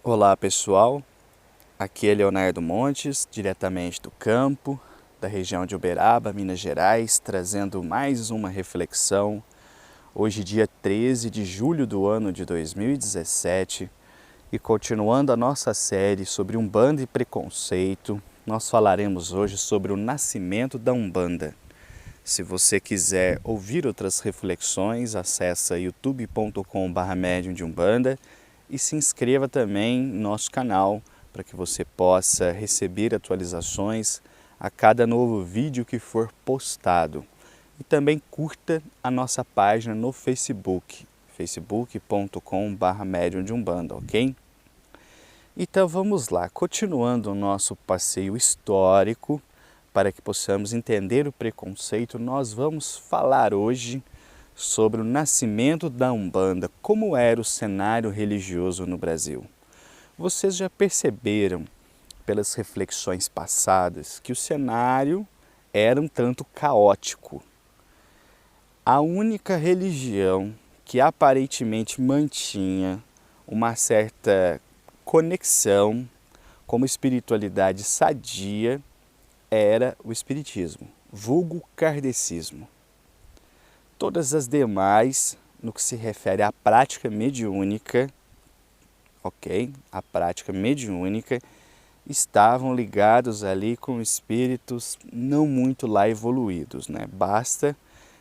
Olá pessoal, aqui é Leonardo Montes, diretamente do campo, da região de Uberaba, Minas Gerais, trazendo mais uma reflexão. Hoje, dia 13 de julho do ano de 2017, e continuando a nossa série sobre Umbanda e preconceito, nós falaremos hoje sobre o nascimento da Umbanda. Se você quiser ouvir outras reflexões, acessa youtube.com/medium de Umbanda e se inscreva também no nosso canal para que você possa receber atualizações a cada novo vídeo que for postado. E também curta a nossa página no Facebook, facebook.com/medium de Umbanda, ok? Então vamos lá, continuando o nosso passeio histórico, para que possamos entender o preconceito, nós vamos falar hoje sobre o nascimento da Umbanda, como era o cenário religioso no Brasil. Vocês já perceberam, pelas reflexões passadas, que o cenário era um tanto caótico. A única religião que aparentemente mantinha uma certa conexão com uma espiritualidade sadia era o espiritismo, vulgo kardecismo. Todas as demais, no que se refere à prática mediúnica, ok? A prática mediúnica, estavam ligados ali com espíritos não muito lá evoluídos, né? Basta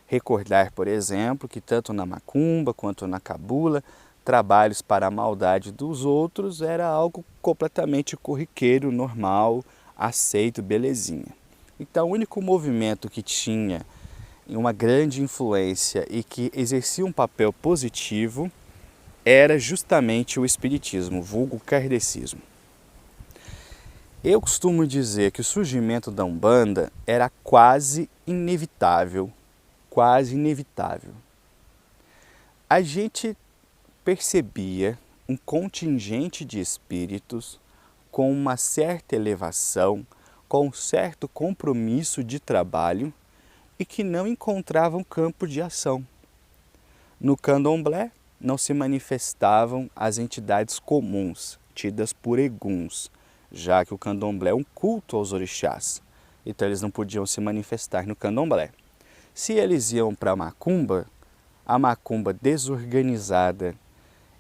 recordar, por exemplo, que tanto na macumba quanto na cabula, trabalhos para a maldade dos outros era algo completamente corriqueiro, normal, aceito, belezinha. Então, o único movimento que tinha uma grande influência e que exercia um papel positivo era justamente o espiritismo, vulgo kardecismo. Eu costumo dizer que o surgimento da Umbanda era quase inevitável, quase inevitável. A gente percebia um contingente de espíritos com uma certa elevação, com um certo compromisso de trabalho e que não encontravam campo de ação. No candomblé não se manifestavam as entidades comuns, tidas por eguns, já que o candomblé é um culto aos orixás, então eles não podiam se manifestar no candomblé. Se eles iam para a macumba desorganizada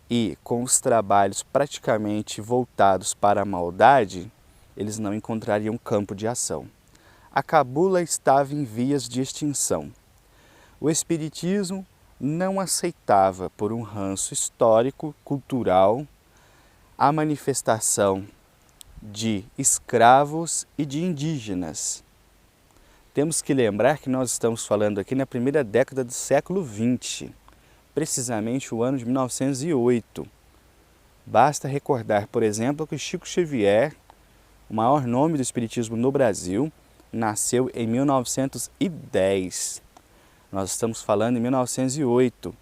e com os trabalhos praticamente voltados para a maldade, eles não encontrariam campo de ação. A cabula estava em vias de extinção. O espiritismo não aceitava, por um ranço histórico, cultural, a manifestação de escravos e de indígenas. Temos que lembrar que nós estamos falando aqui na primeira década do século XX, precisamente o ano de 1908. Basta recordar, por exemplo, que Chico Xavier, o maior nome do espiritismo no Brasil, nasceu em 1910. Nós estamos falando em 1908,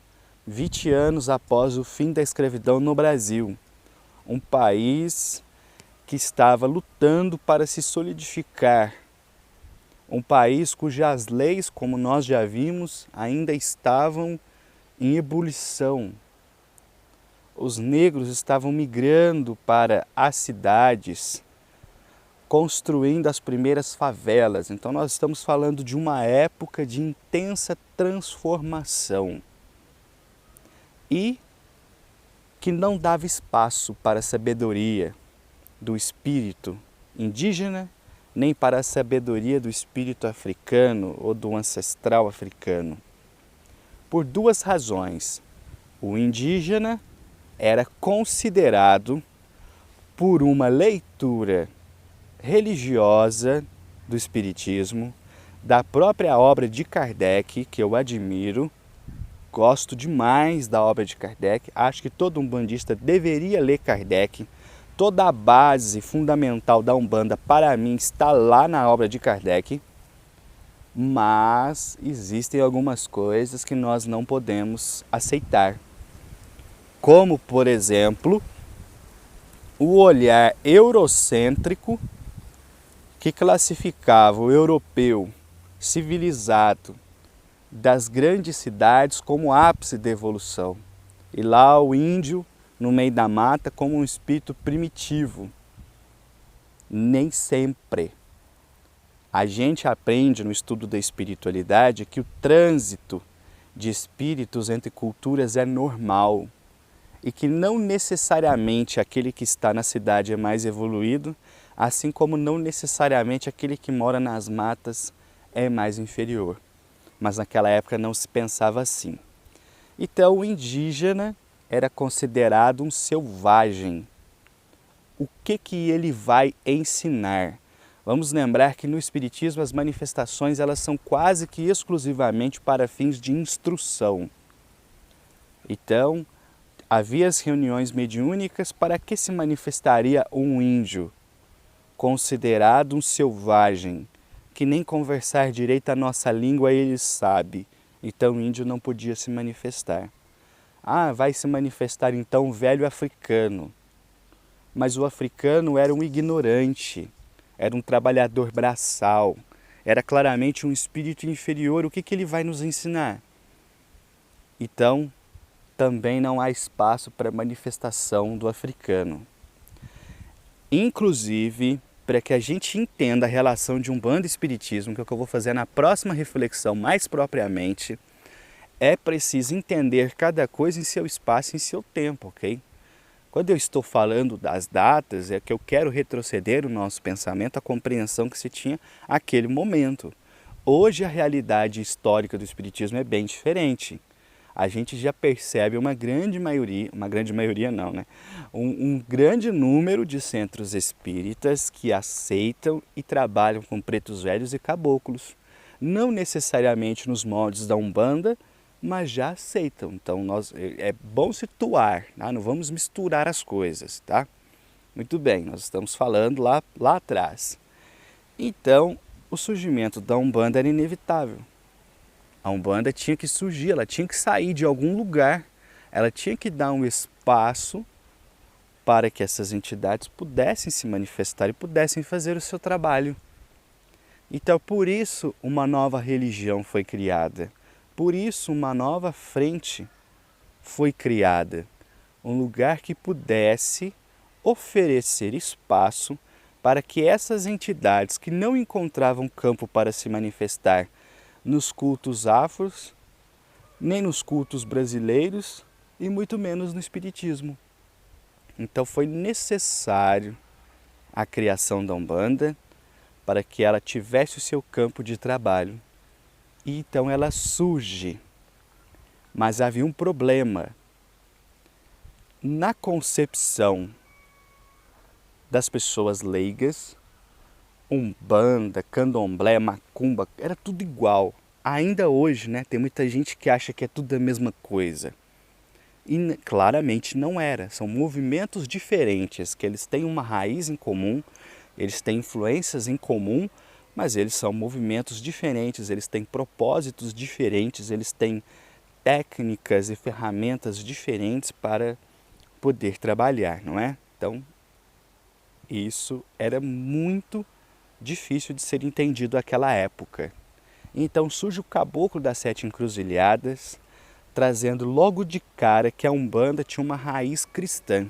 20 anos após o fim da escravidão no Brasil. Um país que estava lutando para se solidificar. Um país cujas leis, como nós já vimos, ainda estavam em ebulição. Os negros estavam migrando para as cidades, construindo as primeiras favelas. Então nós estamos falando de uma época de intensa transformação e que não dava espaço para a sabedoria do espírito indígena, nem para a sabedoria do espírito africano ou do ancestral africano. Por duas razões. O indígena era considerado, por uma leitura religiosa do espiritismo, da própria obra de Kardec, que eu admiro, gosto demais da obra de Kardec, acho que todo umbandista deveria ler Kardec. Toda a base fundamental da Umbanda, para mim, está lá na obra de Kardec, mas existem algumas coisas que nós não podemos aceitar. Como, por exemplo, o olhar eurocêntrico que classificava o europeu civilizado das grandes cidades como ápice da evolução. E lá o índio no meio da mata como um espírito primitivo. Nem sempre. A gente aprende no estudo da espiritualidade que o trânsito de espíritos entre culturas é normal e que não necessariamente aquele que está na cidade é mais evoluído, assim como não necessariamente aquele que mora nas matas é mais inferior. Mas naquela época não se pensava assim. Então o indígena era considerado um selvagem. O que ele vai ensinar? Vamos lembrar que no Espiritismo as manifestações elas são quase que exclusivamente para fins de instrução. Então, havia as reuniões mediúnicas. Para que se manifestaria um índio, considerado um selvagem, que nem conversar direito a nossa língua ele sabe? Então o índio não podia se manifestar. Ah, vai se manifestar então o velho africano. Mas o africano era um ignorante, era um trabalhador braçal, era claramente um espírito inferior. O que ele vai nos ensinar? Então, também não há espaço para manifestação do africano. Inclusive, para que a gente entenda a relação de Umbanda e Espiritismo, que é o que eu vou fazer na próxima reflexão mais propriamente, é preciso entender cada coisa em seu espaço e em seu tempo, ok? Quando eu estou falando das datas, é que eu quero retroceder o nosso pensamento à compreensão que se tinha naquele momento. Hoje a realidade histórica do Espiritismo é bem diferente. A gente já percebe uma grande maioria não, né? Um grande número de centros espíritas que aceitam e trabalham com pretos velhos e caboclos. Não necessariamente nos moldes da Umbanda, mas já aceitam. Então é bom situar, tá? Não vamos misturar as coisas, tá? Muito bem, nós estamos falando lá atrás. Então, o surgimento da Umbanda era inevitável. A Umbanda tinha que surgir, ela tinha que sair de algum lugar, ela tinha que dar um espaço para que essas entidades pudessem se manifestar e pudessem fazer o seu trabalho. Então, por isso, uma nova religião foi criada. Por isso, uma nova frente foi criada. Um lugar que pudesse oferecer espaço para que essas entidades que não encontravam campo para se manifestar nos cultos afros, nem nos cultos brasileiros e muito menos no Espiritismo. Então foi necessário a criação da Umbanda para que ela tivesse o seu campo de trabalho. E então ela surge. Mas havia um problema. Na concepção das pessoas leigas, Umbanda, Candomblé, Macumba, era tudo igual. Ainda hoje, né, tem muita gente que acha que é tudo a mesma coisa. E claramente não era. São movimentos diferentes, que eles têm uma raiz em comum, eles têm influências em comum, mas eles são movimentos diferentes, eles têm propósitos diferentes, eles têm técnicas e ferramentas diferentes para poder trabalhar, não é? Então, isso era muito difícil de ser entendido naquela época. Então surge o Caboclo das Sete Encruzilhadas, trazendo logo de cara que a Umbanda tinha uma raiz cristã.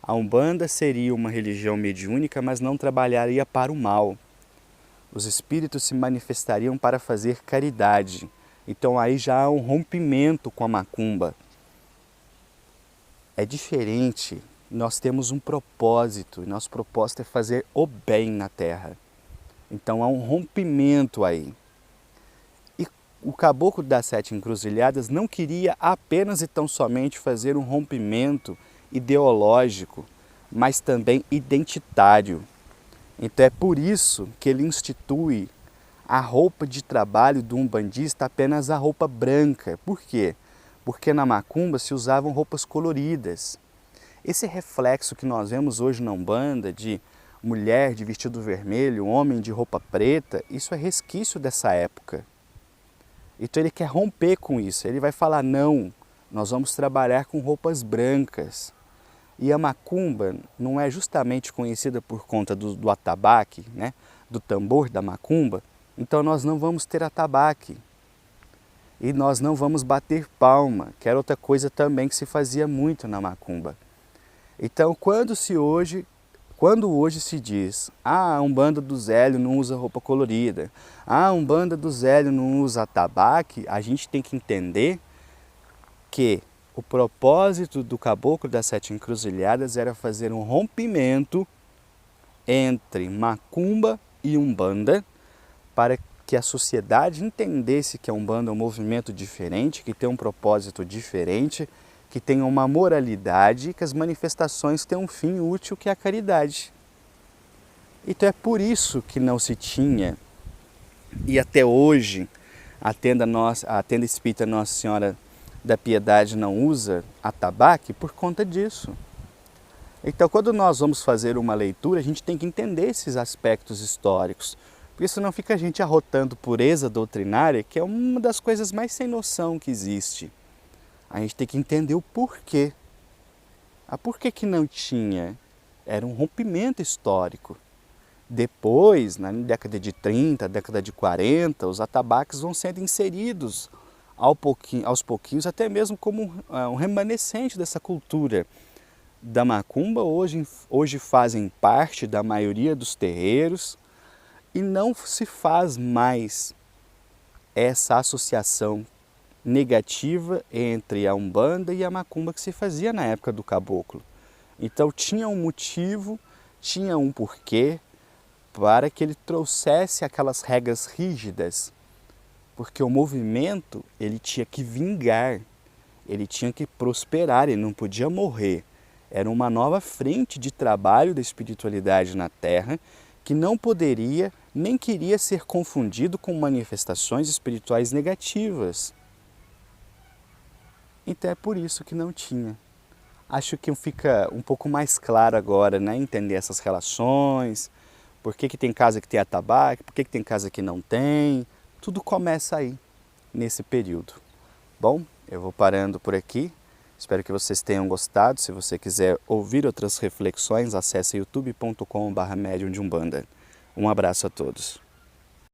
A Umbanda seria uma religião mediúnica, mas não trabalharia para o mal. Os espíritos se manifestariam para fazer caridade. Então aí já há um rompimento com a macumba. É diferente. Nós temos um propósito, e nosso propósito é fazer o bem na Terra. Então há um rompimento aí. E o Caboclo das Sete Encruzilhadas não queria apenas e tão somente fazer um rompimento ideológico, mas também identitário. Então é por isso que ele institui a roupa de trabalho do umbandista apenas a roupa branca. Por quê? Porque na macumba se usavam roupas coloridas. Esse reflexo que nós vemos hoje na Umbanda de mulher de vestido vermelho, homem de roupa preta, isso é resquício dessa época. Então ele quer romper com isso, ele vai falar, não, nós vamos trabalhar com roupas brancas. E a macumba não é justamente conhecida por conta do atabaque, né? Do tambor da macumba, então nós não vamos ter atabaque. E nós não vamos bater palma, que era outra coisa também que se fazia muito na macumba. Então, quando hoje se diz, a Umbanda do Zélio não usa roupa colorida, a Umbanda do Zélio não usa atabaque, a gente tem que entender que o propósito do Caboclo das Sete Encruzilhadas era fazer um rompimento entre macumba e umbanda, para que a sociedade entendesse que a umbanda é um movimento diferente, que tem um propósito diferente, que tem uma moralidade e que as manifestações têm um fim útil, que é a caridade. Então é por isso que não se tinha, e até hoje a tenda espírita Nossa Senhora da Piedade não usa atabaque por conta disso. Então, quando nós vamos fazer uma leitura, a gente tem que entender esses aspectos históricos, porque senão fica a gente arrotando pureza doutrinária, que é uma das coisas mais sem noção que existe. A gente tem que entender o porquê. Por que não tinha? Era um rompimento histórico. Depois, na década de 30, década de 40, os atabaques vão sendo inseridos aos pouquinhos, até mesmo como um remanescente dessa cultura da macumba. Hoje fazem parte da maioria dos terreiros e não se faz mais essa associação negativa entre a Umbanda e a macumba que se fazia na época do caboclo. Então tinha um motivo, tinha um porquê para que ele trouxesse aquelas regras rígidas, porque o movimento ele tinha que vingar, ele tinha que prosperar, ele não podia morrer. Era uma nova frente de trabalho da espiritualidade na Terra que não poderia nem queria ser confundido com manifestações espirituais negativas. Então é por isso que não tinha. Acho que fica um pouco mais claro agora, né? Entender essas relações, por que tem casa que tem atabaque, por que tem casa que não tem. Tudo começa aí, nesse período. Bom, eu vou parando por aqui. Espero que vocês tenham gostado. Se você quiser ouvir outras reflexões, acesse youtube.com/medium de Umbanda. Um abraço a todos.